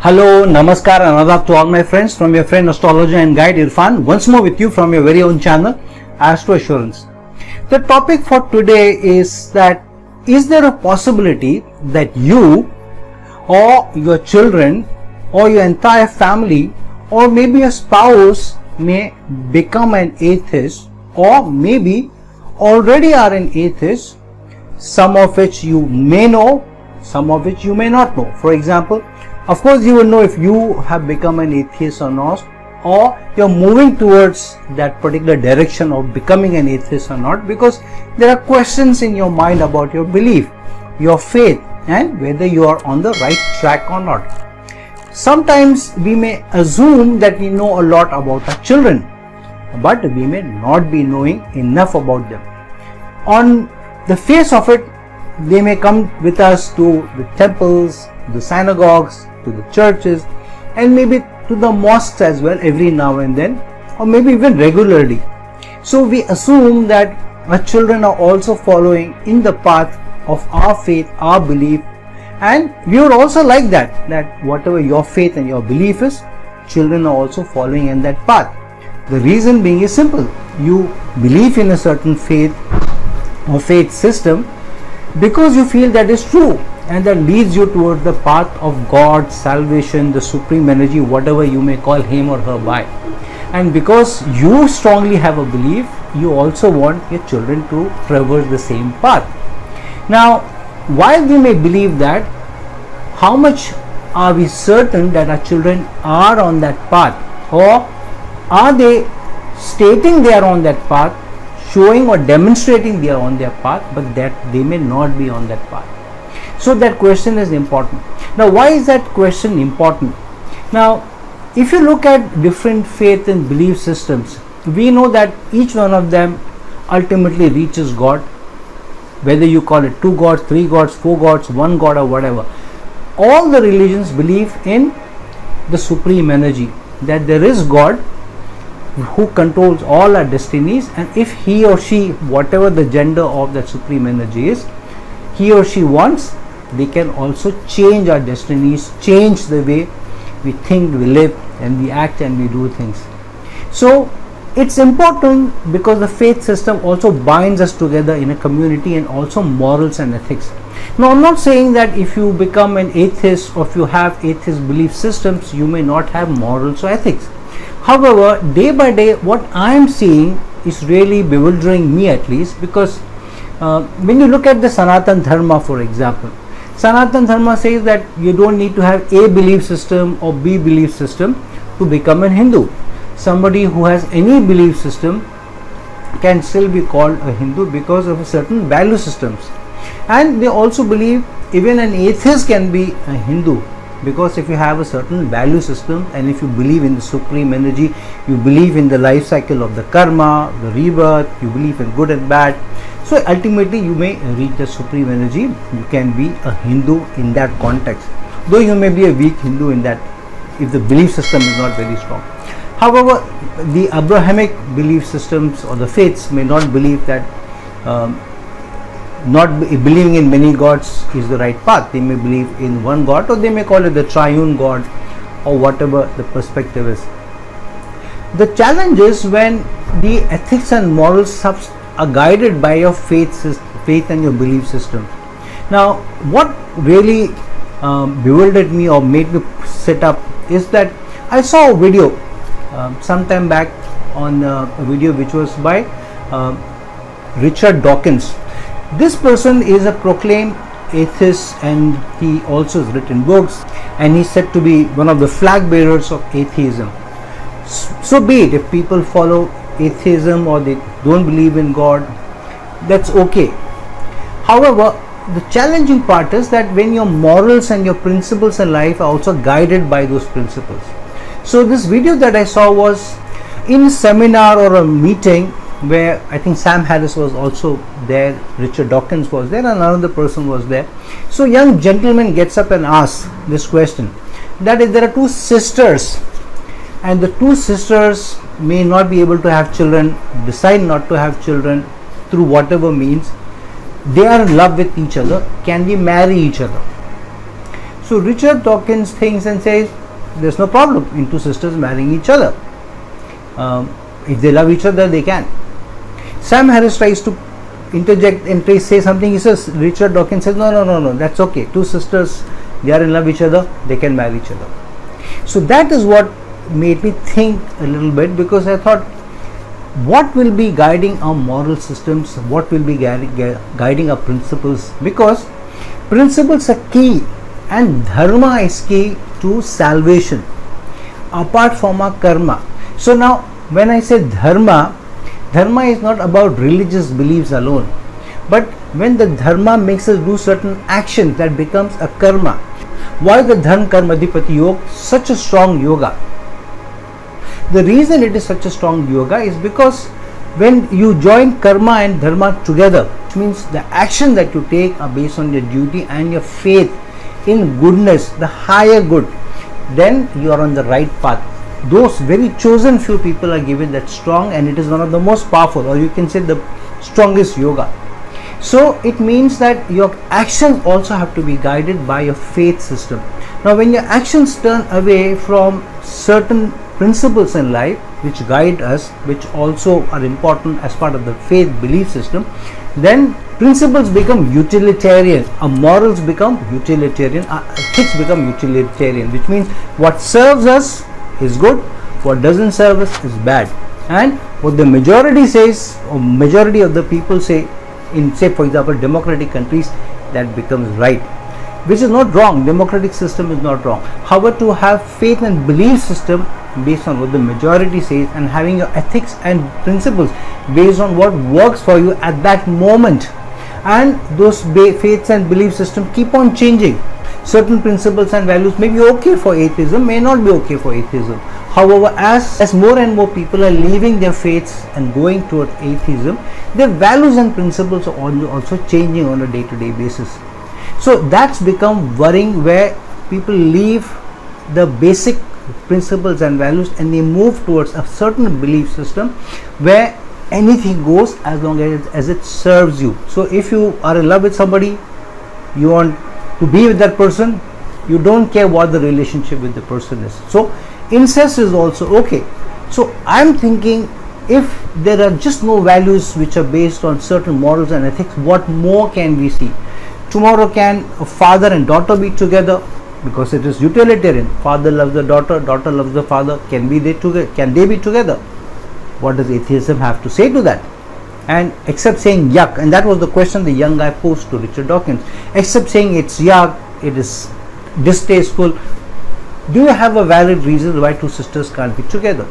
Hello, Namaskar and Adab to all my friends from your friend astrologer and guide Irfan, once more with you from your very own channel Astro Assurance. The topic for today is that is there a possibility that you or your children or your entire family or maybe your spouse may become an atheist or maybe already are an atheist, some of which you may know, some of which you may not know. For example, of course, you will know if you have become an atheist or not, or you're moving towards that particular direction of becoming an atheist or not, because there are questions in your mind about your belief, your faith, and whether you are on the right track or not. Sometimes we may assume that we know a lot about our children, but we may not be knowing enough about them. On the face of it, they may come with us to the temples, the synagogues, to the churches, and maybe to the mosques as well every now and then, or maybe even regularly. So we assume that our children are also following in the path of our faith, our belief, and we would also like that whatever your faith and your belief is, children are also following in that path. The reason being is simple. You believe in a certain faith or faith system because you feel that is true, and that leads you towards the path of God, salvation, the supreme energy, whatever you may call him or her by. And because you strongly have a belief, you also want your children to traverse the same path. Now, while we may believe that, how much are we certain that our children are on that path, or are they stating they are on that path, showing or demonstrating they are on their path, but that they may not be on that path? So that question is important. Now, why is that question important? Now, if you look at different faith and belief systems, we know that each one of them ultimately reaches God, whether you call it 2 gods, 3 gods, 4 gods, 1 god or whatever. All the religions believe in the supreme energy, that there is God who controls all our destinies, and if he or she, whatever the gender of that supreme energy is, he or she wants, they can also change our destinies, change the way we think, we live, and we act and we do things. So it's important because the faith system also binds us together in a community, and also morals and ethics. Now, I'm not saying that if you become an atheist or if you have atheist belief systems, you may not have morals or ethics. However, day by day, what I am seeing is really bewildering me, at least, because when you look at the Sanatan Dharma, for example, Sanatan Dharma says that you don't need to have A belief system or B belief system to become a Hindu. Somebody who has any belief system can still be called a Hindu because of a certain value systems. And they also believe even an atheist can be a Hindu, because if you have a certain value system, and if you believe in the supreme energy, you believe in the life cycle of the karma, the rebirth, you believe in good and bad, so ultimately you may reach the supreme energy. You can be a Hindu in that context, though you may be a weak Hindu in that if the belief system is not very strong. However, the Abrahamic belief systems or the faiths may not believe that believing in many gods is the right path. They may believe in one God, or they may call it the triune God, or whatever the perspective is. The challenge is when the ethics and morals are guided by your faith and your belief system. Now, what really bewildered me or made me sit up is that I saw a video some time back on a video which was by Richard Dawkins. This person is a proclaimed atheist, and he also has written books, and he's said to be one of the flag bearers of atheism. So be it, if people follow atheism or they don't believe in God, that's okay. However, the challenging part is that when your morals and your principles in life are also guided by those principles. So this video that I saw was in a seminar or a meeting where I think Sam Harris was also there, Richard Dawkins was there, and another person was there. So young gentleman gets up and asks this question, that is, there are 2 sisters, and the 2 sisters may not be able to have children, decide not to have children through whatever means. They are in love with each other. Can we marry each other? So So Richard Dawkins thinks and says there's no problem in two sisters marrying each other. If they love each other, they can. Sam Harris tries to interject and say something. He says, Richard Dawkins says, no, that's okay. Two sisters, they are in love with each other, they can marry each other. So that is what made me think a little bit, because I thought, what will be guiding our moral systems? What will be guiding our principles? Because principles are key, and dharma is key to salvation, apart from our karma. So now, when I say dharma is not about religious beliefs alone, but when the dharma makes us do certain actions, that becomes a karma. Why the Dharma Karma Adhipati Yoga such a strong yoga? The reason it is such a strong yoga is because when you join karma and dharma together, which means the action that you take are based on your duty and your faith in goodness, the higher good, then you are on the right path. Those very chosen few people are given that strong, and it is one of the most powerful, or you can say the strongest yoga. So it means that your actions also have to be guided by your faith system. Now when your actions turn away from certain principles in life which guide us, which also are important as part of the faith belief system, then principles become utilitarian, our morals become utilitarian, our ethics become utilitarian, which means what serves us is good, what doesn't serve us is bad. And what the majority says, or majority of the people say, in say for example democratic countries, that becomes right, which is not wrong. Democratic system is not wrong. However, to have faith and belief system based on what the majority says, and having your ethics and principles based on what works for you at that moment, and those faiths and belief system keep on changing. Certain principles and values may be okay for atheism, may not be okay for atheism. However, as more and more people are leaving their faiths and going toward atheism, their values and principles are also changing on a day-to-day basis. So that's become worrying, where people leave the basic principles and values and they move towards a certain belief system where anything goes as long as it serves you. So if you are in love with somebody, you want to be with that person, you don't care what the relationship with the person is. So incest is also okay. So I'm thinking, if there are just no values which are based on certain morals and ethics, what more can we see? Tomorrow, can a father and daughter be together? Because it is utilitarian. Father loves the daughter, daughter loves the father. Can they be together? What does atheism have to say to that? And except saying yuck, and that was the question the young guy posed to Richard Dawkins, except saying it's yuck, it is distasteful, do you have a valid reason why two sisters can't be together?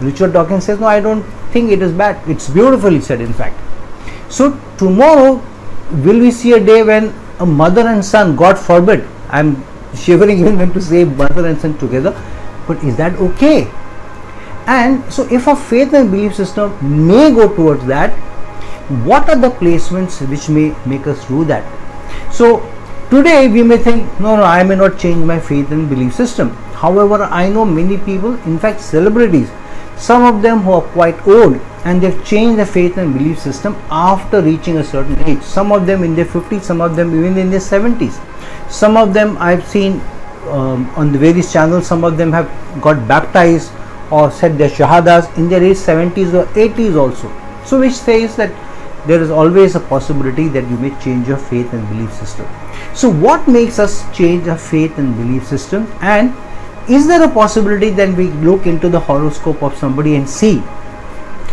Richard Dawkins says, no, I don't think it is bad. It's beautifully said, in fact. So tomorrow, will we see a day when a mother and son, God forbid, I'm shivering even when to say mother and son together, but is that okay? And so if a faith and belief system may go towards that, what are the placements which may make us do that? So today we may think, no, I may not change my faith and belief system. However, I know many people, in fact celebrities, some of them who are quite old, and they've changed their faith and belief system after reaching a certain age. Some of them in their 50s, some of them even in their 70s. Some of them I've seen on the various channels, some of them have got baptized or said their shahadas in their age 70s or 80s also. So which says that there is always a possibility that you may change your faith and belief system. So what makes us change our faith and belief system? And is there a possibility that we look into the horoscope of somebody and see,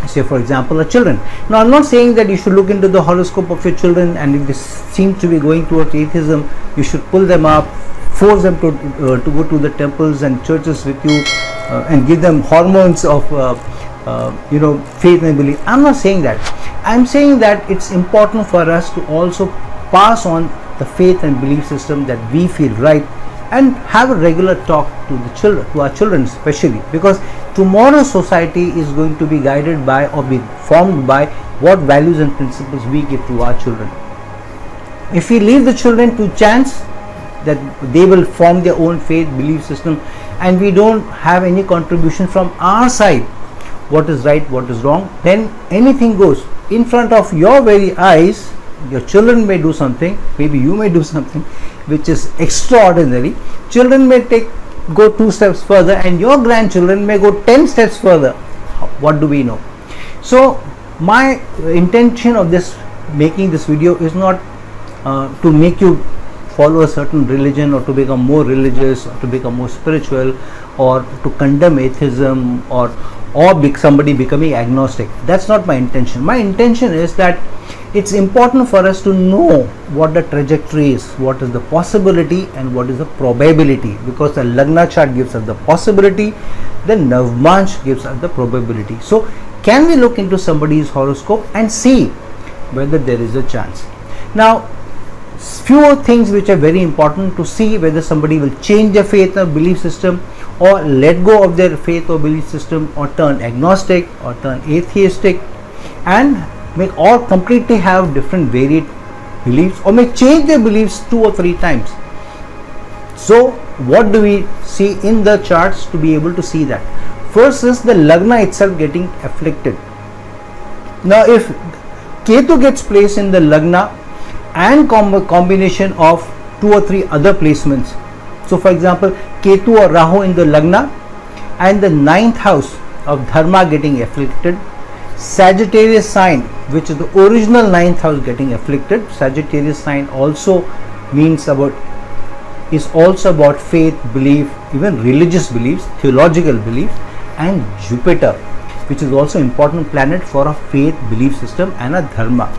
say for example, a children? Now I'm not saying that you should look into the horoscope of your children, and if they seem to be going towards atheism, you should pull them up, force them to go to the temples and churches with you, and give them hormones of faith and belief. I'm not saying that. I'm saying that it's important for us to also pass on the faith and belief system that we feel right, and have a regular talk to the children, to our children especially, because tomorrow's society is going to be guided by or be formed by what values and principles we give to our children. If we leave the children to chance that they will form their own faith belief system, and we don't have any contribution from our side, what is right, what is wrong, then anything goes. In front of your very eyes, your children may do something, maybe you may do something which is extraordinary. Children may go 2 steps further, and your grandchildren may go 10 steps further. What do we know? So my intention of this making this video is not to make you follow a certain religion, or to become more religious, or to become more spiritual, or to condemn atheism, or somebody becoming agnostic. That's not my intention. My intention is that it's important for us to know what the trajectory is, what is the possibility and what is the probability, because the Lagna chart gives us the possibility, the Navmansh gives us the probability. So can we look into somebody's horoscope and see whether there is a chance? Now, few things which are very important to see whether somebody will change their faith or belief system, or let go of their faith or belief system, or turn agnostic, or turn atheistic, and make all completely have different varied beliefs, or may change their beliefs 2 or 3 times. So what do we see in the charts to be able to see that? First is the Lagna itself getting afflicted. Now if Ketu gets placed in the Lagna and combination of 2 or 3 other placements, so for example Ketu or Rahu in the Lagna and the 9th house of Dharma getting afflicted, Sagittarius sign, which is the original 9th house, getting afflicted. Sagittarius sign also is also about faith, belief, even religious beliefs, theological beliefs, and Jupiter, which is also important planet for a faith, belief system and a Dharma.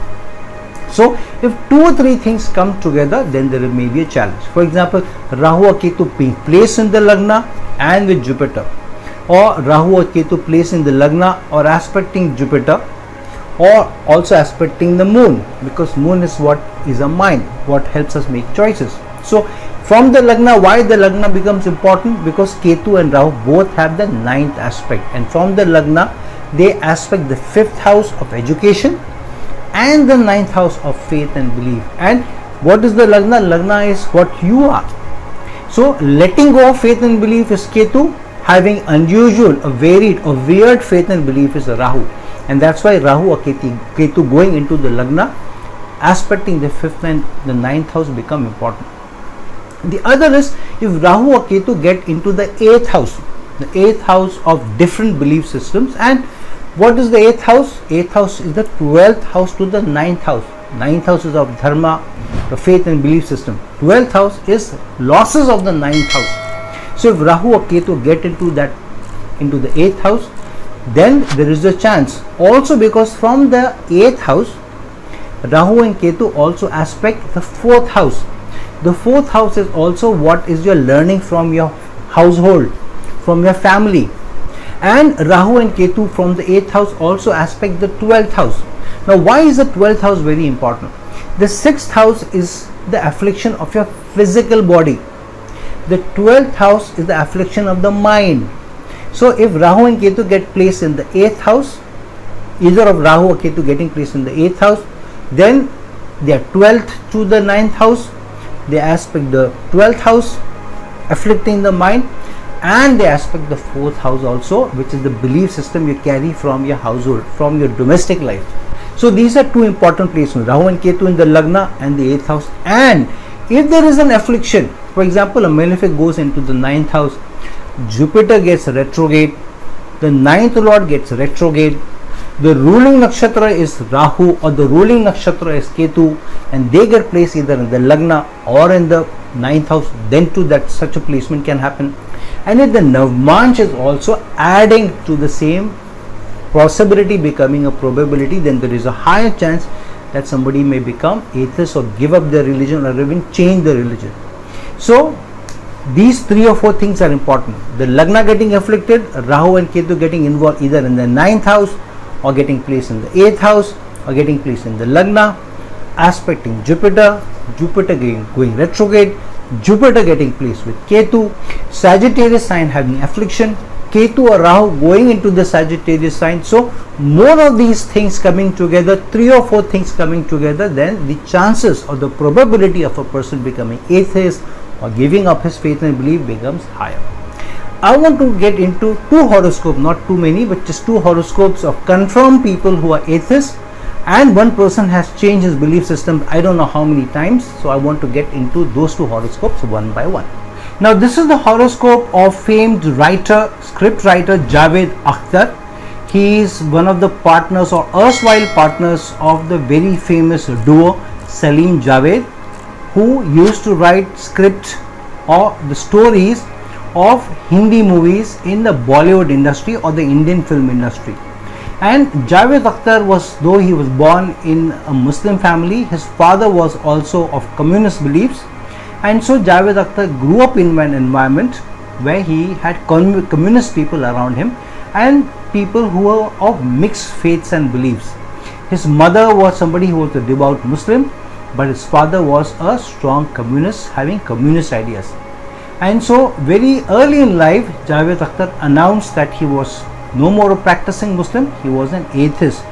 So if 2 or 3 things come together, then there may be a challenge. For example, Rahu or Ketu being placed in the Lagna and with Jupiter, or Rahu or Ketu placed in the Lagna or aspecting Jupiter, or also aspecting the Moon, because Moon is what is a mind, what helps us make choices. So from the Lagna, why the Lagna becomes important? Because Ketu and Rahu both have the 9th aspect, and from the Lagna they aspect the 5th house of education and the 9th house of faith and belief. And what is the Lagna? Lagna is what you are. So letting go of faith and belief is Ketu, having unusual, a varied or weird faith and belief is Rahu, and that's why Rahu or Ketu going into the Lagna aspecting the 5th and the 9th house become important. The other is if Rahu or Ketu get into the 8th house, the 8th house of different belief systems. And what is the 8th house? 8th house is the 12th house to the 9th house. 9th house is of Dharma, the faith and belief system. 12th house is losses of the 9th house. So if Rahu or Ketu get into the 8th house, then there is a chance. Also because from the 8th house, Rahu and Ketu also aspect the 4th house. The 4th house is also what is your learning from your household, from your family. And Rahu and Ketu from the 8th house also aspect the 12th house. Now why is the 12th house very important? The 6th house is the affliction of your physical body. The 12th house is the affliction of the mind. So if Rahu and Ketu get placed in the 8th house, either of Rahu or Ketu getting placed in the 8th house, then they are 12th to the 9th house, they aspect the 12th house afflicting the mind, and they aspect the 4th house also, which is the belief system you carry from your household, from your domestic life. So these are 2 important placements, Rahu and Ketu in the Lagna and the 8th house. And if there is an affliction, for example a malefic goes into the 9th house, Jupiter gets retrograde, the 9th lord gets retrograde, the ruling nakshatra is Rahu or the ruling nakshatra is Ketu, and they get placed either in the Lagna or in the 9th house, then to that such a placement can happen. And if the Navmansh is also adding to the same possibility becoming a probability, then there is a higher chance that somebody may become atheist or give up their religion or even change their religion. So these 3 or 4 things are important. The Lagna getting afflicted, Rahu and Ketu getting involved either in the 9th house or getting placed in the 8th house or getting placed in the Lagna, aspecting Jupiter, Jupiter going retrograde, Jupiter getting placed with Ketu, Sagittarius sign having affliction, Ketu or Rahu going into the Sagittarius sign. So more of these things coming together, 3 or 4 things coming together, then the chances or the probability of a person becoming atheist or giving up his faith and belief becomes higher. I want to get into 2 horoscopes, not too many, but just 2 horoscopes of confirmed people who are atheists, and one person has changed his belief system I don't know how many times. So I want to get into those two horoscopes one by one. Now this is the horoscope of famed writer, script writer Javed Akhtar. He is one of the partners or erstwhile partners of the very famous duo Salim Javed, who used to write script or the stories of Hindi movies in the Bollywood industry or the Indian film industry. And Javed Akhtar was, though he was born in a Muslim family, his father was also of communist beliefs, and so Javed Akhtar grew up in an environment where he had communist people around him and people who were of mixed faiths and beliefs. His mother was somebody who was a devout Muslim, but his father was a strong communist having communist ideas. And so very early in life, Javed Akhtar announced that he was no more a practicing Muslim, he was an atheist,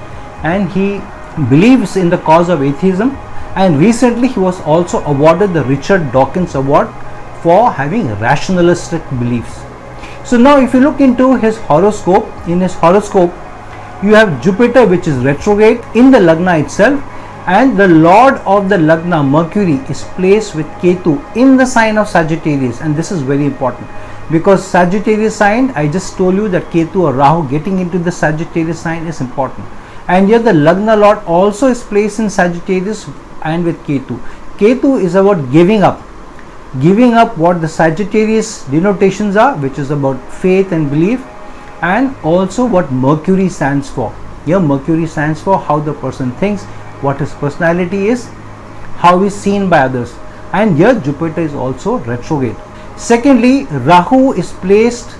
and he believes in the cause of atheism. And recently he was also awarded the Richard Dawkins Award for having rationalistic beliefs. So now if you look into his horoscope, in his horoscope you have Jupiter, which is retrograde in the Lagna itself, and the Lord of the Lagna, Mercury, is placed with Ketu in the sign of Sagittarius. And this is very important because Sagittarius sign, I just told you that Ketu or Rahu getting into the Sagittarius sign is important. And yet the Lagna Lord also is placed in Sagittarius and with Ketu. Ketu is about giving up what the Sagittarius denotations are, which is about faith and belief, and also what Mercury stands for. Here Mercury stands for how the person thinks, what his personality is, how he is seen by others. And here Jupiter is also retrograde. Secondly, Rahu is placed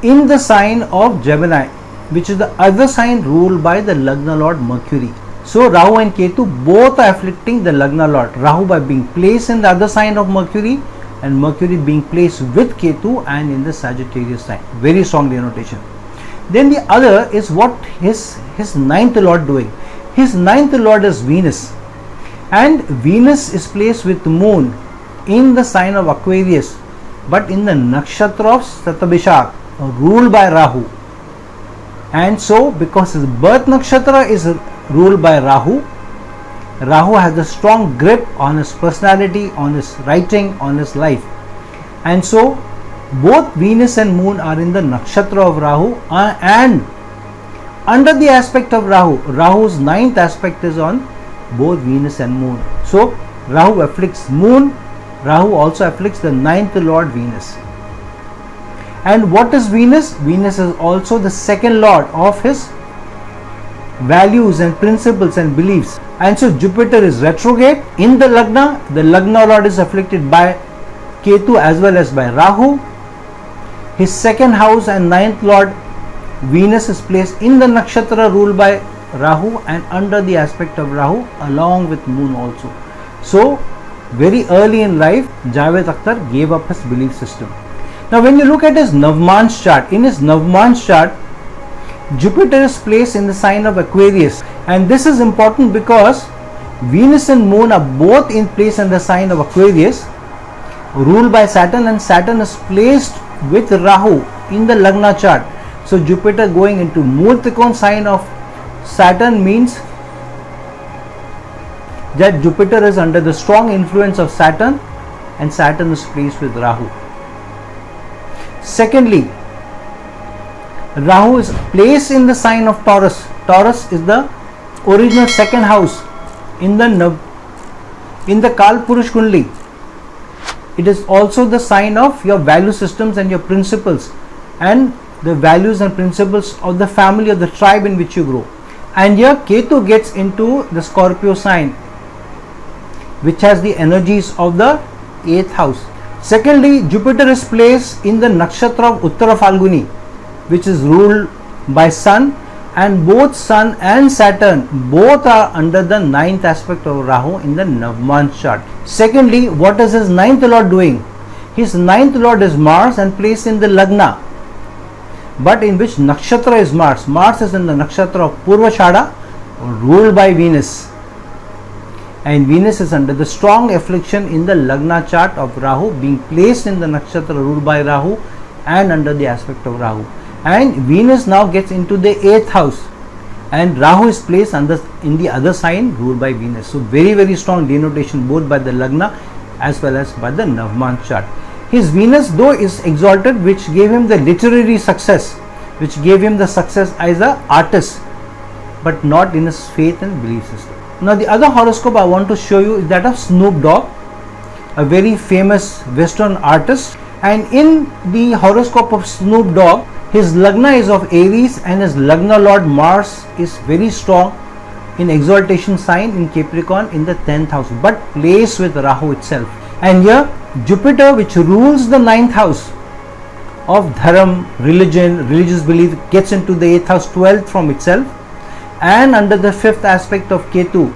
in the sign of Gemini, which is the other sign ruled by the Lagna Lord Mercury. So Rahu and Ketu both are afflicting the Lagna Lord. Rahu by being placed in the other sign of Mercury, and Mercury being placed with Ketu and in the Sagittarius sign. Very strong denotation. Then the other is what his ninth lord doing. His ninth lord is Venus, and Venus is placed with Moon in the sign of Aquarius, but in the nakshatra of Satabishak, ruled by Rahu. And so because his birth nakshatra is ruled by Rahu, Rahu has a strong grip on his personality, on his writing, on his life. And so both Venus and Moon are in the nakshatra of Rahu, and under the aspect of Rahu, Rahu's ninth aspect is on both Venus and Moon. So Rahu afflicts Moon, Rahu also afflicts the ninth lord Venus. And what is Venus? Venus is also the second lord of his values and principles and beliefs. And so Jupiter is retrograde in the Lagna lord is afflicted by Ketu as well as by Rahu. His second house and ninth lord Venus is placed in the nakshatra ruled by Rahu and under the aspect of Rahu along with Moon also. So very early in life, Javed Akhtar gave up his belief system. Now when you look at his Navmansh chart, in his Navmansh chart, Jupiter is placed in the sign of Aquarius, and this is important because Venus and Moon are both in place in the sign of Aquarius ruled by Saturn, and Saturn is placed with Rahu in the Lagna chart. So Jupiter going into Murtikon sign of Saturn means that Jupiter is under the strong influence of Saturn, and Saturn is placed with Rahu. Secondly, Rahu is placed in the sign of Taurus. Taurus is the original second house in the Kalpurush Kundli. It is also the sign of your value systems and your principles and the values and principles of the family or the tribe in which you grow. And here Ketu gets into the Scorpio sign, which has the energies of the 8th house. Secondly, Jupiter is placed in the nakshatra of Uttara Falguni, which is ruled by Sun, and both Sun and Saturn both are under the ninth aspect of Rahu in the Navmansh chart. Secondly, what is his ninth lord doing? His ninth lord is Mars and placed in the Lagna. But in which nakshatra is Mars? Mars is in the nakshatra of Purvashada, ruled by Venus. And Venus is under the strong affliction in the Lagna chart of Rahu, being placed in the nakshatra ruled by Rahu and under the aspect of Rahu. And Venus now gets into the 8th house, and Rahu is placed in the other sign ruled by Venus. So very strong denotation both by the Lagna as well as by the Navman chart. His Venus though is exalted, which gave him the literary success, which gave him the success as an artist, but not in his faith and belief system. Now the other horoscope I want to show you is that of Snoop Dogg, a very famous Western artist. And in the horoscope of Snoop Dogg, his Lagna is of Aries and his Lagna Lord Mars is very strong in exaltation sign in Capricorn in the 10th house, but placed with Rahu itself. And here Jupiter, which rules the 9th house of Dharam, religion, religious belief, gets into the 8th house, 12th from itself, and under the 5th aspect of Ketu.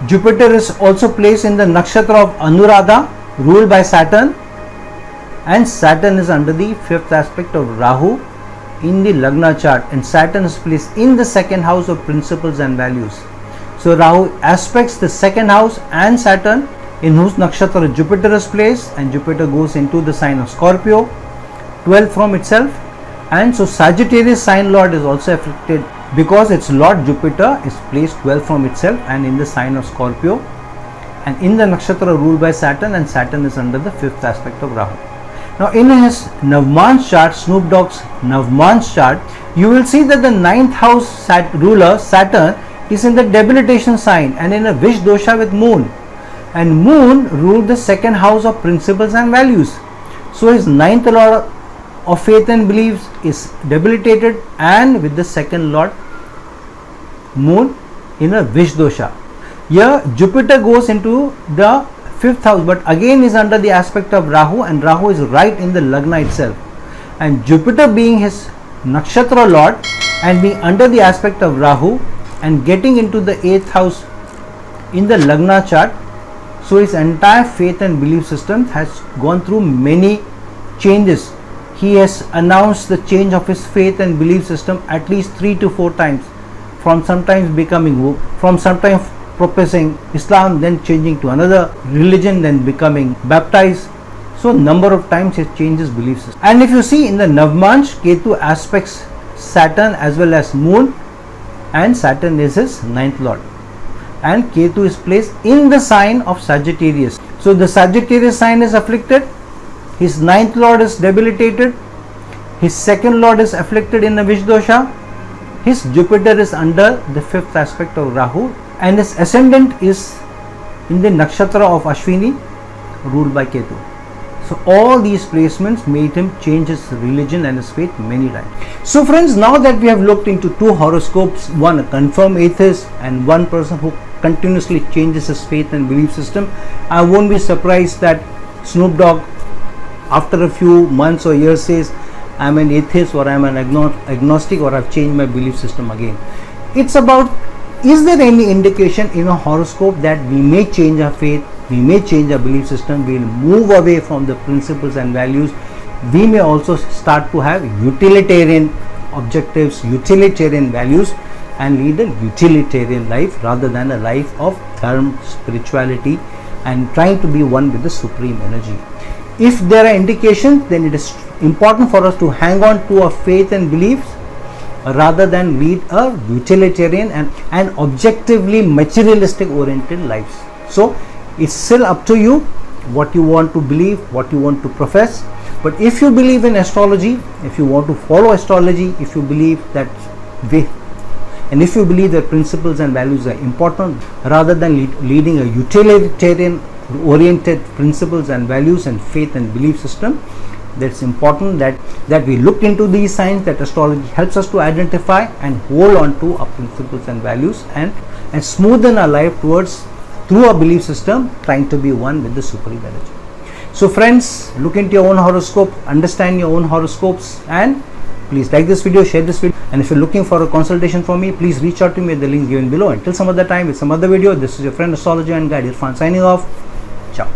Jupiter is also placed in the nakshatra of Anuradha, ruled by Saturn, and Saturn is under the 5th aspect of Rahu in the Lagna chart, and Saturn is placed in the 2nd house of principles and values. So Rahu aspects the 2nd house and Saturn, in whose nakshatra Jupiter is placed, and Jupiter goes into the sign of Scorpio, 12th from itself. And so Sagittarius sign lord is also afflicted because its lord Jupiter is placed 12th from itself and in the sign of Scorpio, and in the nakshatra ruled by Saturn, and Saturn is under the 5th aspect of Rahu. Now in his Navman chart, Snoop Dogg's Navman chart, you will see that the 9th house ruler Saturn is in the debilitation sign and in a Vish dosha with Moon, and Moon ruled the 2nd house of principles and values. So his 9th lord of faith and beliefs is debilitated, and with the 2nd lord Moon in a Vish dosha. Here Jupiter goes into the 5th house, but again is under the aspect of Rahu, and Rahu is right in the Lagna itself, and Jupiter being his nakshatra lord and being under the aspect of Rahu and getting into the 8th house in the Lagna chart. So his entire faith and belief system has gone through many changes. He has announced the change of his faith and belief system at least 3 to 4 times, from sometimes professing Islam, then changing to another religion, then becoming baptized. So number of times he changes belief system. And if you see in the Navmansh, Ketu aspects Saturn as well as Moon, and Saturn is his 9th lord, and Ketu is placed in the sign of Sagittarius. So the Sagittarius sign is afflicted, his 9th lord is debilitated, his 2nd lord is afflicted in a Vish dosha, his Jupiter is under the 5th aspect of Rahu, and his ascendant is in the nakshatra of Ashwini ruled by Ketu. So all these placements made him change his religion and his faith many times. So friends, now that we have looked into 2 horoscopes, one a confirmed atheist and one person who continuously changes his faith and belief system, I won't be surprised that Snoop Dogg after a few months or years says, I'm an atheist, or I'm an agnostic, or I've changed my belief system again. It's about, is there any indication in a horoscope that we may change our faith, we may change our belief system, we'll move away from the principles and values, we may also start to have utilitarian objectives, utilitarian values, and lead a utilitarian life rather than a life of dharma, spirituality, and trying to be one with the supreme energy. If there are indications, then it is important for us to hang on to our faith and beliefs rather than lead a utilitarian and objectively materialistic oriented lives. So it's still up to you what you want to believe, what you want to profess. But if you believe in astrology, if you want to follow astrology, if you believe that if you believe that principles and values are important rather than leading a utilitarian oriented principles and values and faith and belief system, that's important that we look into these signs, that astrology helps us to identify and hold on to our principles and values and smoothen our life through our belief system, trying to be one with the supreme energy. So friends, look into your own horoscope, understand your own horoscopes, and please like this video, share this video, and if you're looking for a consultation from me, please reach out to me at the link given below. Until some other time with some other video, this is your friend astrologer and guide Irfan signing off. Ciao.